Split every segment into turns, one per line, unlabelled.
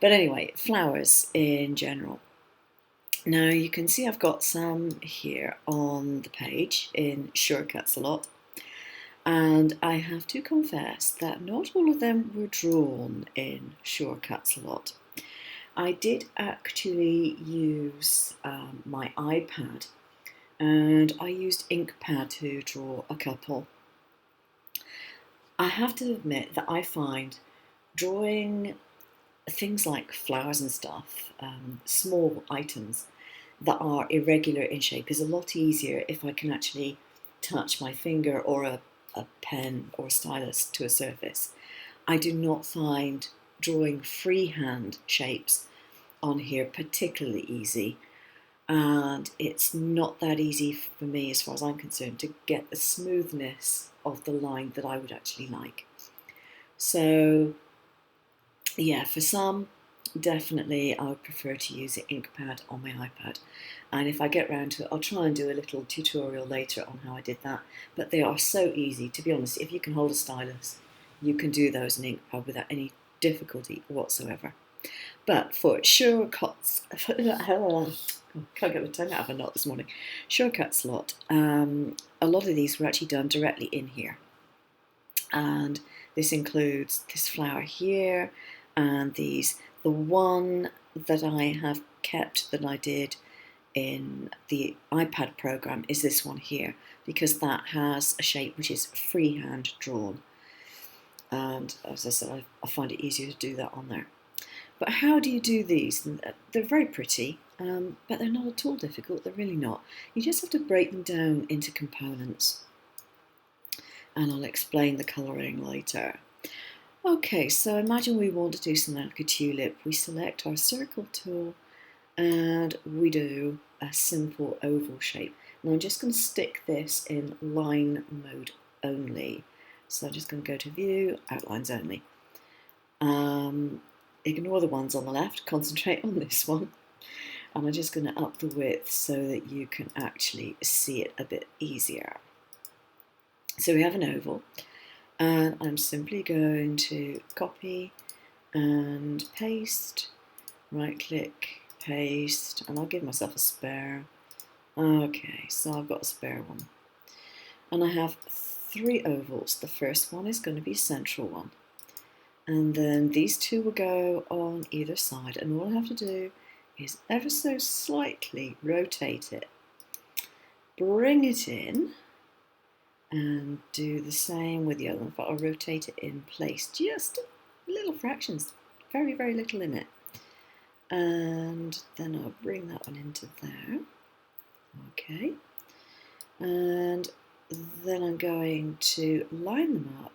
But anyway, flowers in general. Now you can see I've got some here on the page in Shortcuts a lot. And I have to confess that not all of them were drawn in Shortcuts a lot. I did actually use my iPad, and I used InkPad to draw a couple. I have to admit that I find drawing things like flowers and stuff, small items that are irregular in shape, is a lot easier if I can actually touch my finger or a pen or a stylus to a surface. I do not find drawing freehand shapes on here particularly easy, and it's not that easy for me, as far as I'm concerned, to get the smoothness of the line that I would actually like. So yeah, for some, definitely I would prefer to use an InkPad on my iPad. And if I get round to it, I'll try and do a little tutorial later on how I did that. But they are so easy, to be honest. If you can hold a stylus, you can do those in InkPad without any difficulty whatsoever. But for shortcuts, can't get my tongue out of a knot this morning. Shortcuts lot. A lot of these were actually done directly in here, and this includes this flower here, and these. The one that I have kept that I did in the iPad program is this one here, because that has a shape which is freehand drawn, and as I said, I find it easier to do that on there. But how do you do these? They're very pretty, but they're not at all difficult. They're really not. You just have to break them down into components, and I'll explain the colouring later. Okay, so imagine we want to do something like a tulip. We select our circle tool and we do a simple oval shape. Now I'm just going to stick this in line mode only. So I'm just going to go to View, Outlines Only. Ignore the ones on the left, concentrate on this one. And I'm just going to up the width so that you can actually see it a bit easier. So we have an oval, and I'm simply going to copy and paste, right click, paste, and I'll give myself a spare. Okay, so I've got a spare one. And I have 3 ovals. The first one is going to be central one. And then these 2 will go on either side, and all I have to do is ever so slightly rotate it, bring it in, and do the same with the other one. But I'll rotate it in place, just little fractions, very, very little in it. And then I'll bring that one into there. Okay. And then I'm going to line them up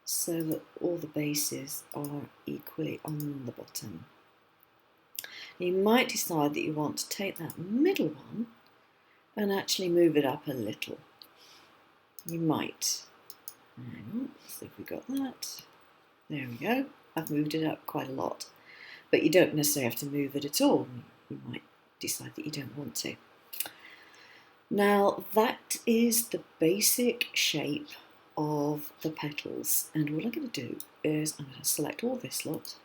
so that all the bases are equally on the bottom. You might decide that you want to take that middle one and actually move it up a little. You might. Hang on, let's see if we got that. There we go. I've moved it up quite a lot. But you don't necessarily have to move it at all. You might decide that you don't want to. Now that is the basic shape of the petals, and what I'm going to do is I'm going to select all this lot,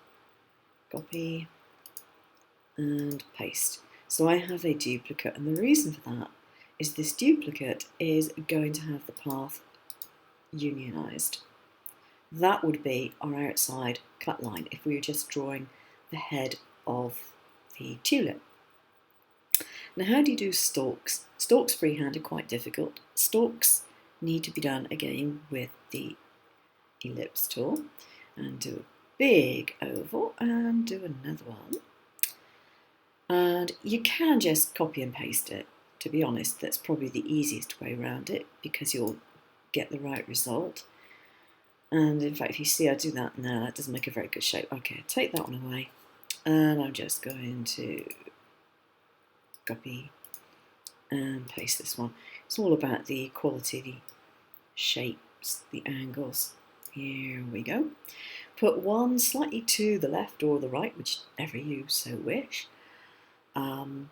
copy and paste. So I have a duplicate, and the reason for that is this duplicate is going to have the path unionized. That would be our outside cut line if we were just drawing the head of the tulip. Now how do you do stalks? Stalks freehand are quite difficult. Stalks need to be done again with the ellipse tool, and do a big oval and do another one. And you can just copy and paste it. To be honest, that's probably the easiest way around it, because you'll get the right result. And in fact, if you see I do that now, that doesn't make a very good shape. Okay, take that one away, and I'm just going to copy and paste this one. It's all about the quality, the shapes, the angles. Here we go. Put one slightly to the left or the right, whichever you so wish. And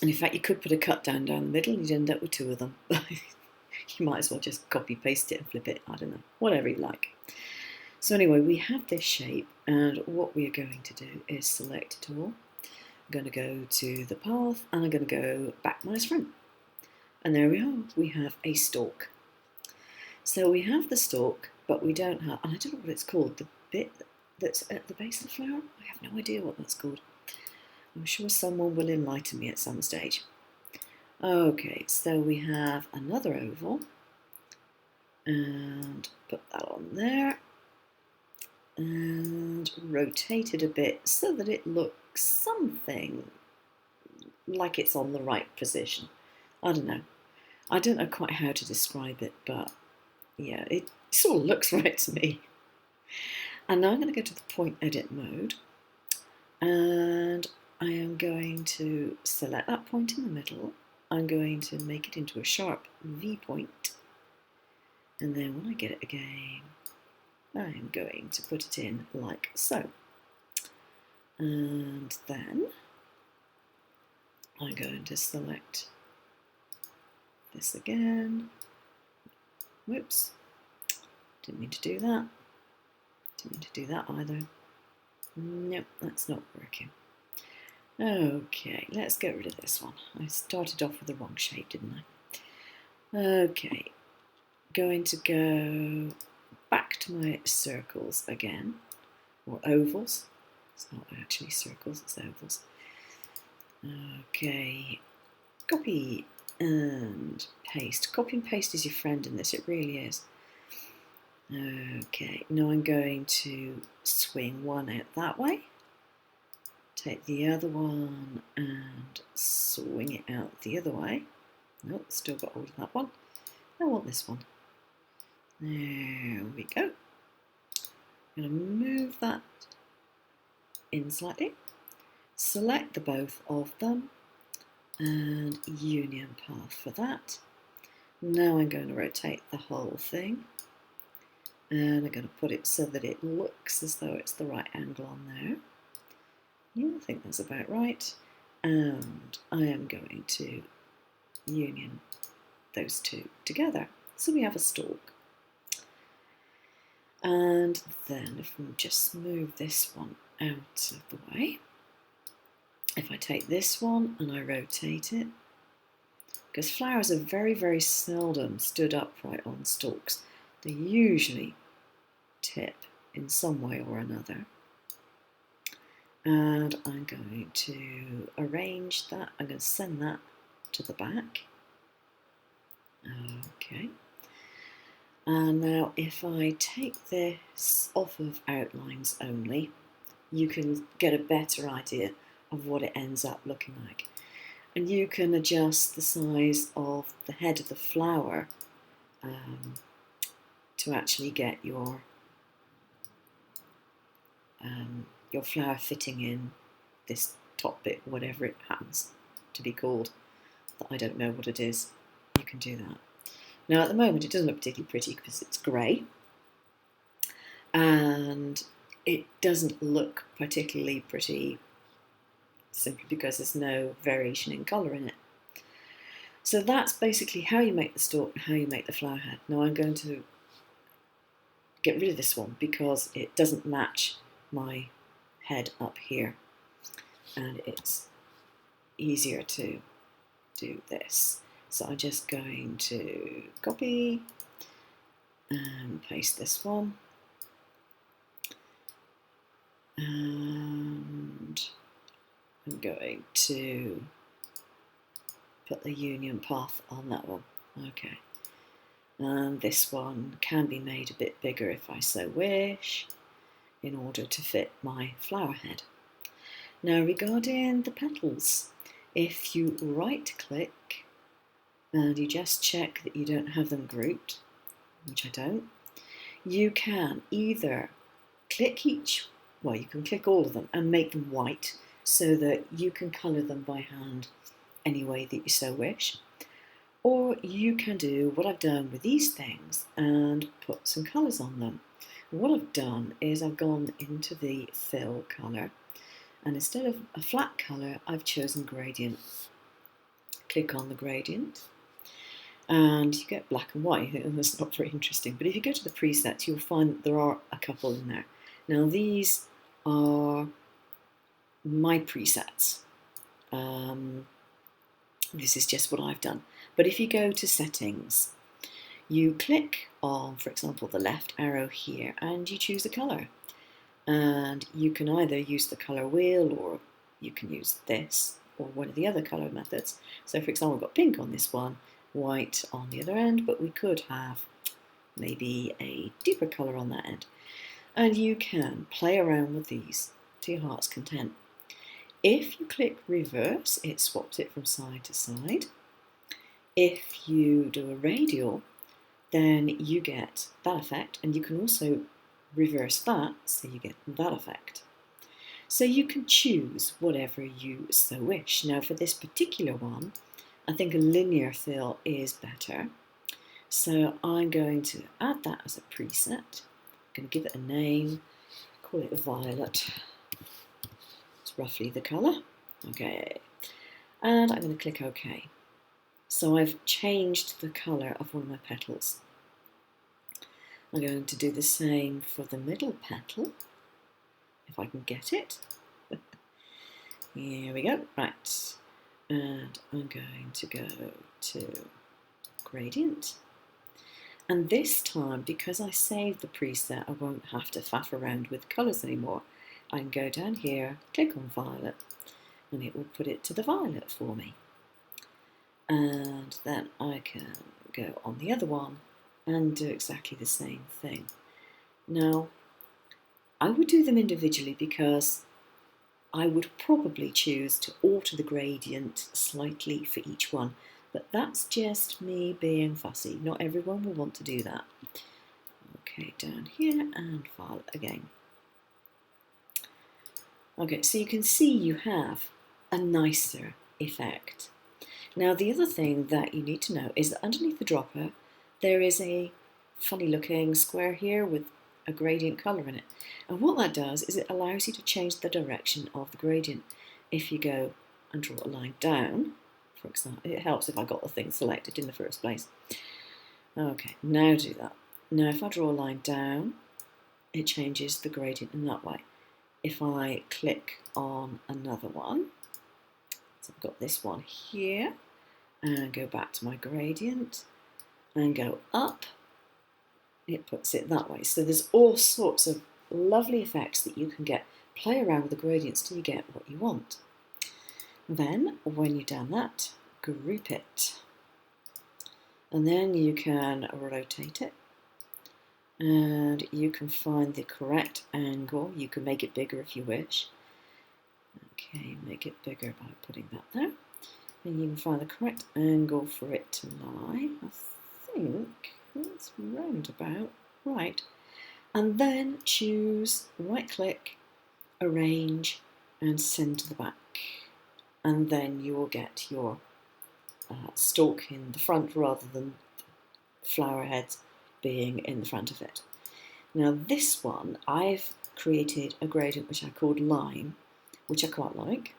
in fact, you could put a cut down the middle and you'd end up with 2 of them. You might as well just copy paste it and flip it. I don't know, whatever you like. So anyway, we have this shape, and what we are going to do is select it all. I'm going to go to the path, and I'm going to go back minus front. And there we are, we have a stalk. So we have the stalk, but we don't have, and I don't know what it's called, the bit that's at the base of the flower. I have no idea what that's called. I'm sure someone will enlighten me at some stage. Okay, so we have another oval, and put that on there, and rotate it a bit so that it looks something like it's on the right position. I don't know. I don't know quite how to describe it, but yeah, it sort of looks right to me. And now I'm going to go to the point edit mode, and I am going to select that point in the middle. I'm going to make it into a sharp V point, and then when I get it again, I'm going to put it in like so. And then I'm going to select this again. Whoops, didn't mean to do that. Didn't mean to do that either. Nope, that's not working. Okay, let's get rid of this one. I started off with the wrong shape, didn't I? Okay, going to go back to my circles again, or ovals. It's not actually circles, it's ovals. Okay, copy and paste. Copy and paste is your friend in this, it really is. Okay, now I'm going to swing one out that way, take the other one and swing it out the other way. Nope, still got hold of that one. I want this one. There we go. I'm going to move that in slightly, select the both of them, and union path for that. Now I'm going to rotate the whole thing, and I'm going to put it so that it looks as though it's the right angle on there. Yeah, I think that's about right. And I am going to union those two together. So we have a stalk. And then if we just move this one out of the way, if I take this one and I rotate it, because flowers are very, very seldom stood upright on stalks. They usually tip in some way or another. And I'm going to arrange that. I'm going to send that to the back. Okay. And now if I take this off of outlines only, you can get a better idea of what it ends up looking like. And you can adjust the size of the head of the flower to actually get your flower fitting in this top bit, whatever it happens to be called. I don't know what it is. You can do that. Now at the moment it doesn't look particularly pretty because it's grey, and it doesn't look particularly pretty simply because there's no variation in colour in it. So that's basically how you make the stalk and how you make the flower head. Now I'm going to get rid of this one because it doesn't match my head up here, and it's easier to do this. So I'm just going to copy and paste this one, and I'm going to put the union path on that one. Okay, and this one can be made a bit bigger if I so wish, in order to fit my flower head. Now regarding the petals, if you right click and you just check that you don't have them grouped, which I don't, you can either click you can click all of them and make them white so that you can colour them by hand any way that you so wish. Or you can do what I've done with these things and put some colours on them. What I've done is I've gone into the fill colour, and instead of a flat colour I've chosen gradient. Click on the gradient, and you get black and white, and that's not very interesting. But if you go to the presets, you'll find that there are a couple in there. Now these are my presets. This is just what I've done. But if you go to settings, you click on, for example, the left arrow here, and you choose a colour. And you can either use the colour wheel, or you can use this, or one of the other colour methods. So for example, we've got pink on this one, white on the other end, but we could have maybe a deeper colour on that end. And you can play around with these to your heart's content. If you click reverse, it swaps it from side to side. If you do a radial, then you get that effect, and you can also reverse that, so you get that effect. So you can choose whatever you so wish. Now for this particular one, I think a linear fill is better. So I'm going to add that as a preset. I'm going to give it a name, call it violet. It's roughly the colour. Okay. And I'm going to click OK. So I've changed the colour of one of my petals. I'm going to do the same for the middle petal, if I can get it. Here we go. Right. And I'm going to go to gradient. And this time, because I saved the preset, I won't have to faff around with colours anymore. I can go down here, click on violet, and it will put it to the violet for me. And then I can go on the other one and do exactly the same thing. Now, I would do them individually because I would probably choose to alter the gradient slightly for each one, but that's just me being fussy. Not everyone will want to do that. Okay, down here and violet again. Okay, so you can see you have a nicer effect. Now the other thing that you need to know is that underneath the dropper there is a funny looking square here with a gradient colour in it. And what that does is it allows you to change the direction of the gradient. If you go and draw a line down, for example, it helps if I got the thing selected in the first place. Okay, now do that. Now if I draw a line down, it changes the gradient in that way. If I click on another one, so I've got this one here, and go back to my gradient and go up, it puts it that way. So there's all sorts of lovely effects that you can get. Play around with the gradients till you get what you want. Then, when you've done that, group it. And then you can rotate it. And you can find the correct angle. You can make it bigger if you wish. Okay, make it bigger by putting that there. And you can find the correct angle for it to lie. I think that's round about right. And then choose, right click, arrange, and send to the back. And then you will get your stalk in the front rather than flower heads being in the front of it. Now this one, I've created a gradient which I called line, which I quite like.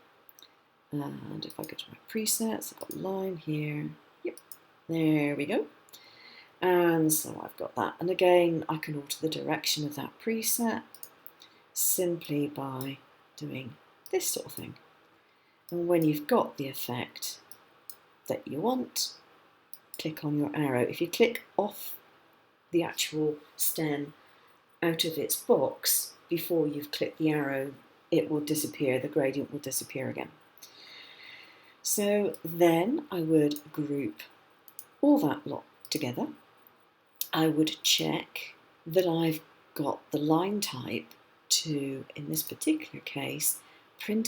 And if I go to my presets, I've got line here. Yep, there we go. And so I've got that. And again, I can alter the direction of that preset simply by doing this sort of thing. And when you've got the effect that you want, click on your arrow. If you click off the actual stem out of its box before you've clicked the arrow, it will disappear, the gradient will disappear again. So then I would group all that lot together. I would check that I've got the line type to, in this particular case, print